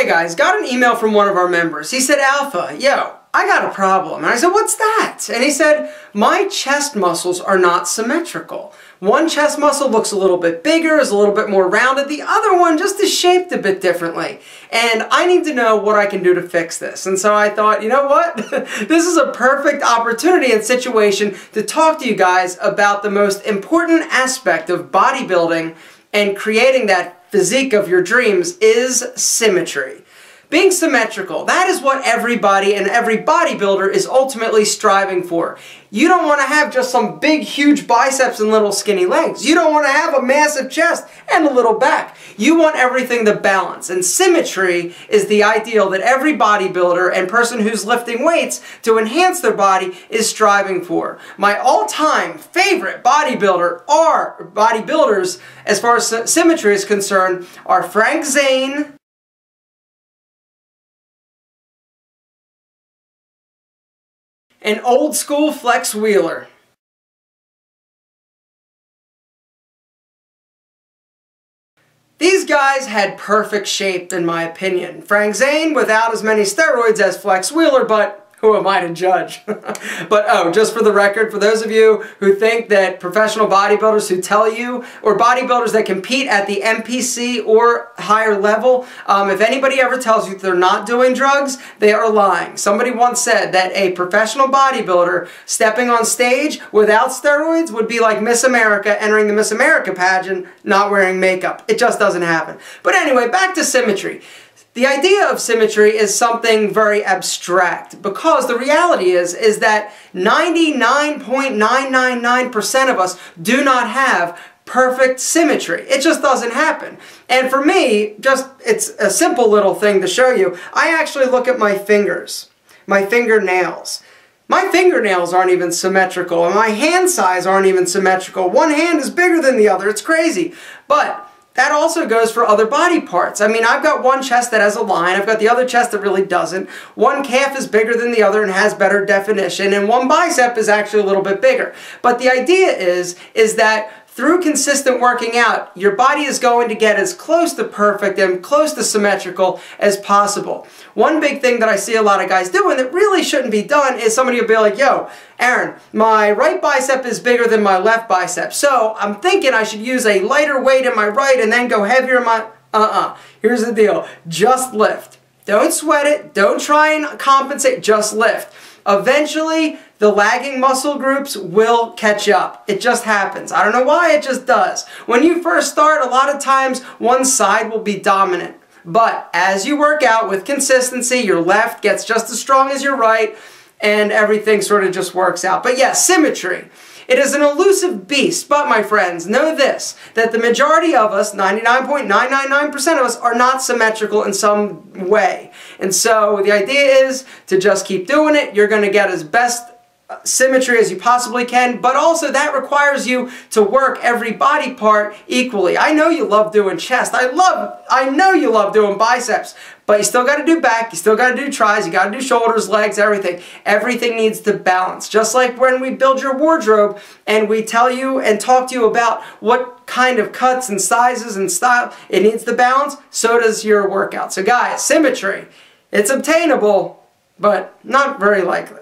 Hey guys, got an email from one of our members. He said, Alpha, yo, I got a problem. And I said, what's that? And he said, my chest muscles are not symmetrical. One chest muscle looks a little bit bigger, is a little bit more rounded. The other one just is shaped a bit differently. And I need to know what I can do to fix this. And so I thought, you know what? This is a perfect opportunity and situation to talk to you guys about the most important aspect of bodybuilding and creating that physique of your dreams is symmetry. Being symmetrical, that is what everybody and every bodybuilder is ultimately striving for. You don't want to have just some big, huge biceps and little skinny legs. You don't want to have a massive chest and a little back. You want everything to balance. And symmetry is the ideal that every bodybuilder and person who's lifting weights to enhance their body is striving for. My all-time favorite bodybuilders, as far as symmetry is concerned, are Frank Zane, and old school Flex Wheeler. These guys had perfect shape in my opinion. Frank Zane without as many steroids as Flex Wheeler, but who am I to judge? But oh, just for the record, for those of you who think that professional bodybuilders who tell you, or bodybuilders that compete at the NPC or higher level, if anybody ever tells you they're not doing drugs, they are lying. Somebody once said that a professional bodybuilder stepping on stage without steroids would be like Miss America entering the Miss America pageant not wearing makeup. It just doesn't happen. But anyway, back to symmetry. The idea of symmetry is something very abstract because the reality is that 99.999% of us do not have perfect symmetry. It just doesn't happen. And for me, it's a simple little thing to show you. I actually look at my fingers, my fingernails. My fingernails aren't even symmetrical and my hand size aren't even symmetrical. One hand is bigger than the other. It's crazy. But that also goes for other body parts. I mean, I've got one chest that has a line, I've got the other chest that really doesn't. One calf is bigger than the other and has better definition, and one bicep is actually a little bit bigger. But the idea is that through consistent working out, your body is going to get as close to perfect and close to symmetrical as possible. One big thing that I see a lot of guys doing that really shouldn't be done is somebody will be like, yo, Aaron, my right bicep is bigger than my left bicep, so I'm thinking I should use a lighter weight in my right and then go heavier in my... Here's the deal. Just lift. Don't sweat it. Don't try and compensate. Just lift. Eventually, the lagging muscle groups will catch up. It just happens. I don't know why, it just does. When you first start, a lot of times one side will be dominant. But as you work out with consistency, your left gets just as strong as your right, and everything sort of just works out. But yes, symmetry. It is an elusive beast, but my friends, know this, that the majority of us, 99.999% of us, are not symmetrical in some way. And so the idea is to just keep doing it. You're going to get as best symmetry as you possibly can, but also that requires you to work every body part equally. I know you love doing chest. I know you love doing biceps, but you still got to do back, you still got to do tries, you got to do shoulders, legs, everything. Everything needs to balance. Just like when we build your wardrobe and we tell you and talk to you about what kind of cuts and sizes and style it needs to balance, so does your workout. So guys, symmetry, it's obtainable, but not very likely.